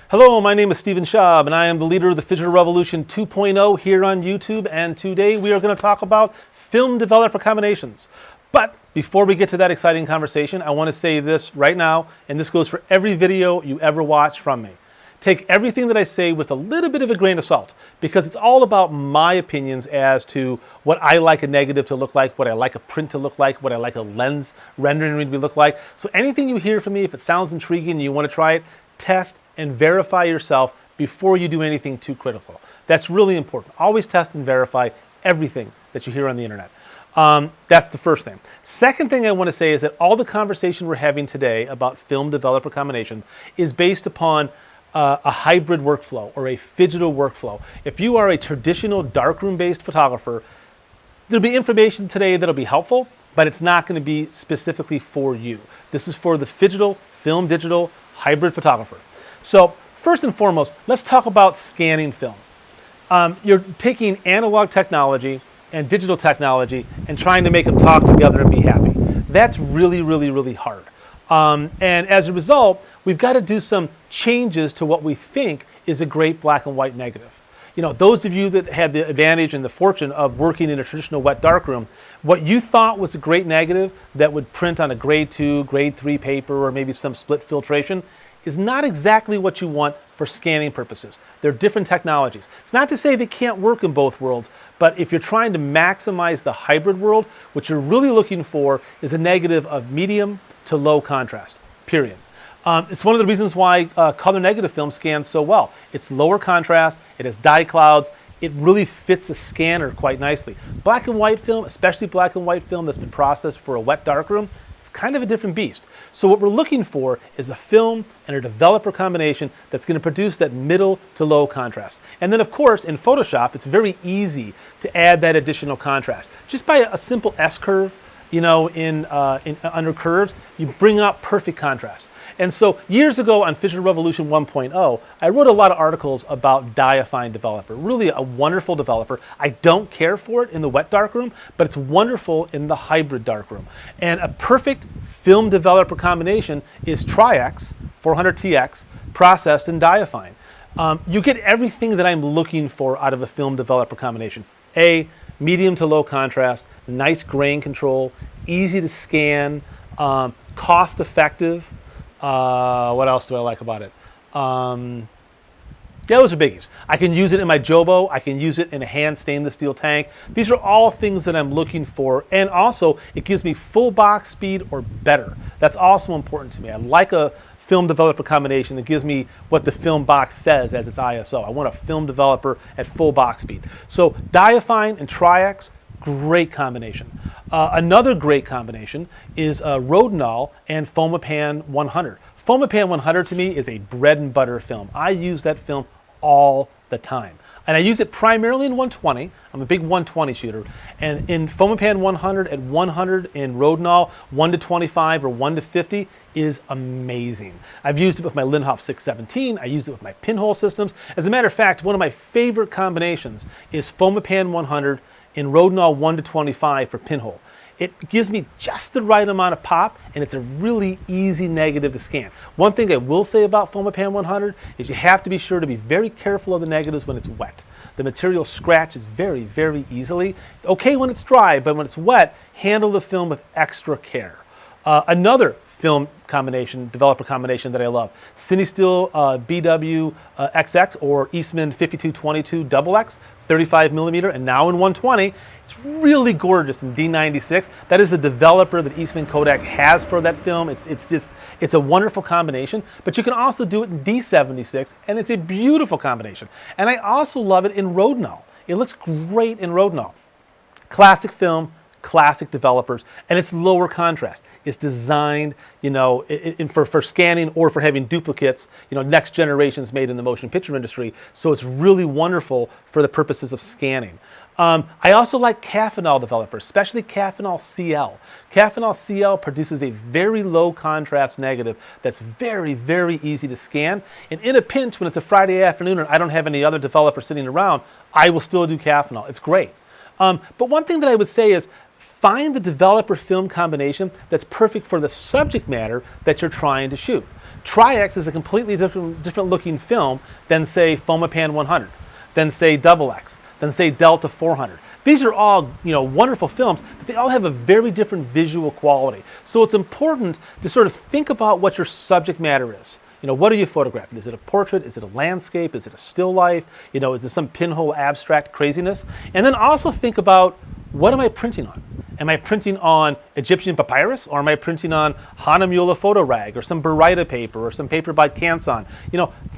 Hello, my name is Stephen Schaub, and I am the leader of the FIGITAL Revolution 2.0 here on YouTube, and today we are going to talk about film developer combinations. But before we get to that exciting conversation, I want to say this right now, and this goes for every video you ever watch from me. Take everything that I say with a little bit of a grain of salt, because it's all about my opinions as to what I like a negative to look like, what I like a print to look like, what I like a lens rendering to look like. So anything you hear from me, if it sounds intriguing and you want to try it, test and verify yourself before you do anything too critical. That's really important. Always test and verify everything that you hear on the internet. That's the first thing. Second thing I want to say is that all the conversation we're having today about film developer combination is based upon a hybrid workflow or a FIGITAL workflow. If you are a traditional darkroom-based photographer, there'll be information today that'll be helpful, but it's not going to be specifically for you. This is for the FIGITAL, film digital, hybrid photographer. So first and foremost, let's talk about scanning film. You're taking analog technology and digital technology and trying to make them talk together and be happy. That's really, really, really hard. And as a result, we've got to do some changes to what we think is a great black and white negative. You know, those of you that had the advantage and the fortune of working in a traditional wet darkroom, what you thought was a great negative that would print on a grade 2, grade 3 paper or maybe some split filtration is not exactly what you want for scanning purposes. They're different technologies. It's not to say they can't work in both worlds, but if you're trying to maximize the hybrid world, what you're really looking for is a negative of medium to low contrast, period. It's one of the reasons why color negative film scans so well. It's lower contrast, it has dye clouds, it really fits a scanner quite nicely. Black and white film, especially black and white film that's been processed for a wet darkroom, it's kind of a different beast. So what we're looking for is a film and a developer combination that's going to produce that middle to low contrast. And then of course in Photoshop, it's very easy to add that additional contrast. Just by a simple S-curve, you know, under curves, you bring out perfect contrast. And so years ago on FIGITAL Revolution 1.0, I wrote a lot of articles about Diafine Developer, really a wonderful developer. I don't care for it in the wet darkroom, but it's wonderful in the hybrid darkroom. And a perfect film developer combination is Tri-X 400TX processed in Diafine. You get everything that I'm looking for out of a film developer combination. Medium to low contrast, nice grain control, easy to scan, cost effective. What else do I like about it? Yeah, those are biggies. I can use it in my Jobo. I can use it in a hand stainless steel tank. These are all things that I'm looking for. And also, it gives me full box speed or better. That's also important to me. I like a film developer combination that gives me what the film box says as its ISO. I want a film developer at full box speed. So Diafine and Tri-X, great combination. Another great combination is Rodinal and Fomapan 100. Fomapan 100 to me is a bread and butter film. I use that film all the time. And I use it primarily in 120. I'm a big 120 shooter. And in Fomapan 100 at 100 in Rodinal, 1 to 25 or 1 to 50 is amazing. I've used it with my Linhof 617. I use it with my pinhole systems. As a matter of fact, one of my favorite combinations is Fomapan 100 in Rodinal 1 to 25 for pinhole. It gives me just the right amount of pop, and it's a really easy negative to scan. One thing I will say about Fomapan 100 is you have to be sure to be very careful of the negatives when it's wet. The material scratches very, very easily. It's okay when it's dry, but when it's wet, handle the film with extra care. Another film combination, developer combination that I love, CineSteel BW XX or Eastman 5222 XX, 35 millimeter, and now in 120. It's really gorgeous in D96. That is the developer that Eastman Kodak has for that film. It's a wonderful combination, but you can also do it in D76, and it's a beautiful combination. And I also love it in Rodinal. It looks great in Rodinal. Classic film, classic developers, and it's lower contrast. It's designed, you know, for scanning or for having duplicates, you know, next generations made in the motion picture industry. So it's really wonderful for the purposes of scanning. I also like Caffenol developers, especially Caffenol CL. Caffenol CL produces a very low contrast negative that's very, very easy to scan. And in a pinch, when it's a Friday afternoon and I don't have any other developer sitting around, I will still do Caffenol. It's great. But one thing that I would say is find the developer film combination that's perfect for the subject matter that you're trying to shoot. Tri-X is a completely different looking film than say Fomapan 100, than say XX, than say Delta 400. These are all, wonderful films, but they all have a very different visual quality. So it's important to sort of think about what your subject matter is. What are you photographing? Is it a portrait? Is it a landscape? Is it a still life? Is it some pinhole abstract craziness? And then also think about, what am I printing on? Am I printing on Egyptian papyrus, or am I printing on Hanamulla photo rag, or some Baryta paper, or some paper by Canson?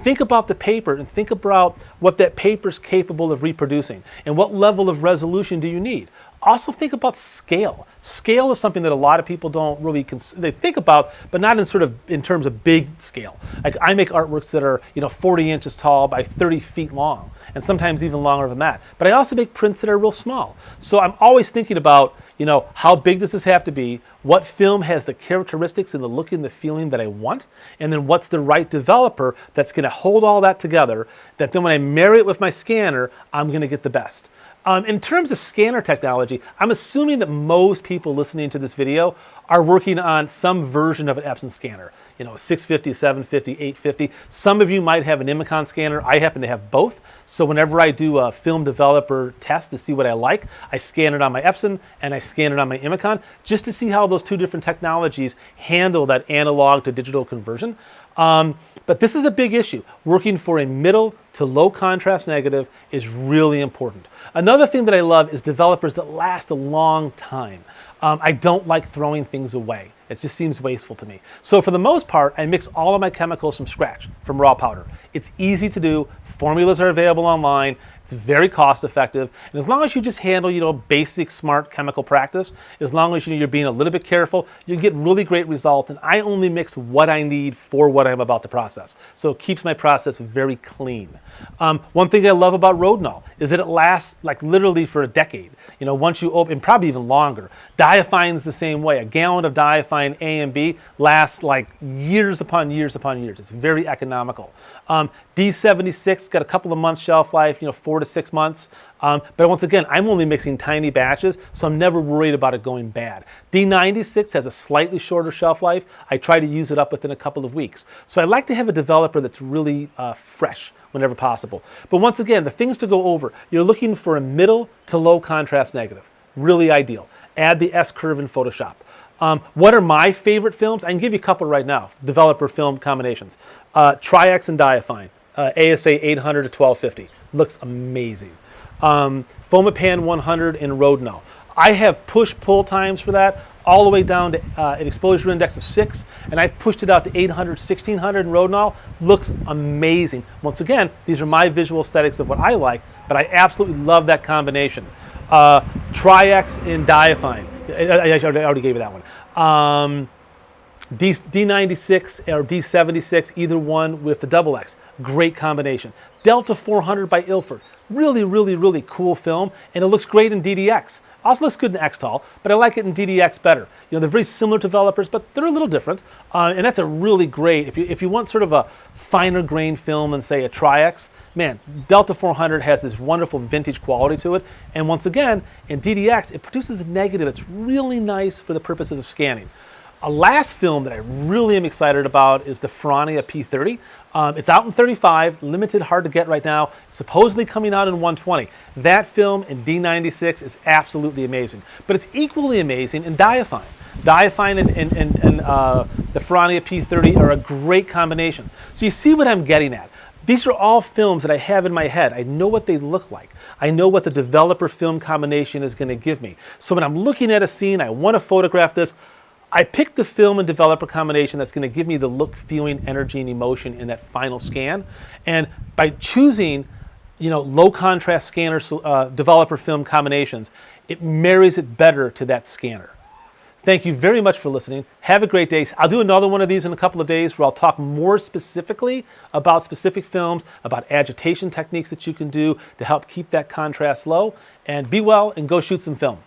Think about the paper and think about what that paper is capable of reproducing and what level of resolution do you need. Also think about scale. Scale is something that a lot of people don't really they think about, but not in terms of big scale. Like, I make artworks that are 40 inches tall by 30 feet long, and sometimes even longer than that. But I also make prints that are real small. So I'm always thinking about how big does this have to be? What film has the characteristics and the look and the feeling that I want? And then what's the right developer that's going to hold all that together, that then when I marry it with my scanner, I'm going to get the best. In terms of scanner technology, I'm assuming that most people listening to this video are working on some version of an Epson scanner. 650, 750, 850. Some of you might have an Imicon scanner. I happen to have both. So whenever I do a film developer test to see what I like, I scan it on my Epson and I scan it on my Imicon just to see how those two different technologies handle that analog to digital conversion. But this is a big issue. Working for a middle to low contrast negative is really important. Another thing that I love is developers that last a long time. I don't like throwing things away. It just seems wasteful to me. So for the most part, I mix all of my chemicals from scratch, from raw powder. It's easy to do. Formulas are available online. It's very cost effective. And as long as you just handle, basic smart chemical practice, as long as you're being a little bit careful, you get really great results. And I only mix what I need for what I'm about to process. So it keeps my process very clean. One thing I love about Rodinal is that it lasts like literally for a decade. Once you open, probably even longer. Diaphine's the same way. A gallon of diaphine A and B lasts like years upon years upon years. It's very economical. D76 got a couple of months shelf life, 4 to 6 months. But once again, I'm only mixing tiny batches, so I'm never worried about it going bad. D96 has a slightly shorter shelf life. I try to use it up within a couple of weeks. So I like to have a developer that's really fresh whenever possible. But once again, the things to go over, you're looking for a middle to low contrast negative. Really ideal. Add the S-curve in Photoshop. What are my favorite films? I can give you a couple right now. Developer film combinations. Tri-X and Diaphine. ASA 800 to 1250. Looks amazing. Fomapan 100 in Rodinal. I have push-pull times for that all the way down to an exposure index of 6, and I've pushed it out to 800, 1600 in Rodinal. Looks amazing. Once again, these are my visual aesthetics of what I like, but I absolutely love that combination. Tri-X in Diaphine. I already gave you that one. D96 or D76, either one with the XX. Great combination. Delta 400 by Ilford. Really, really, really cool film, and it looks great in DDX. Also looks good in Xtal, but I like it in DDX better. They're very similar developers, but they're a little different. And that's a really great, if you want sort of a finer grain film than say a Tri-X, man, Delta 400 has this wonderful vintage quality to it. And once again, in DDX, it produces a negative that's really nice for the purposes of scanning. A last film that I really am excited about is the Ferrania P30. It's out in 35, limited, hard to get right now. It's supposedly coming out in 120. That film in D96 is absolutely amazing. But it's equally amazing in Diaphine. Diaphine and the Ferrania P30 are a great combination. So you see what I'm getting at. These are all films that I have in my head. I know what they look like. I know what the developer film combination is going to give me. So when I'm looking at a scene, I want to photograph this, I picked the film and developer combination that's going to give me the look, feeling, energy, and emotion in that final scan. And by choosing, low contrast scanner developer film combinations, it marries it better to that scanner. Thank you very much for listening. Have a great day. I'll do another one of these in a couple of days where I'll talk more specifically about specific films, about agitation techniques that you can do to help keep that contrast low. And be well and go shoot some film.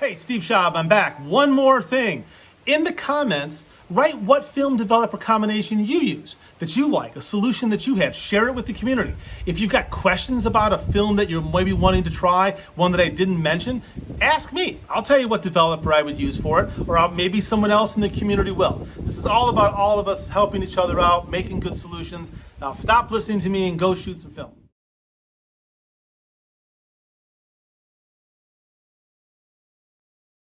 Hey, Steve Schaub, I'm back. One more thing. In the comments, write what film developer combination you use, that you like, a solution that you have. Share it with the community. If you've got questions about a film that you're maybe wanting to try, one that I didn't mention, ask me. I'll tell you what developer I would use for it, or maybe someone else in the community will. This is all about all of us helping each other out, making good solutions. Now stop listening to me and go shoot some film.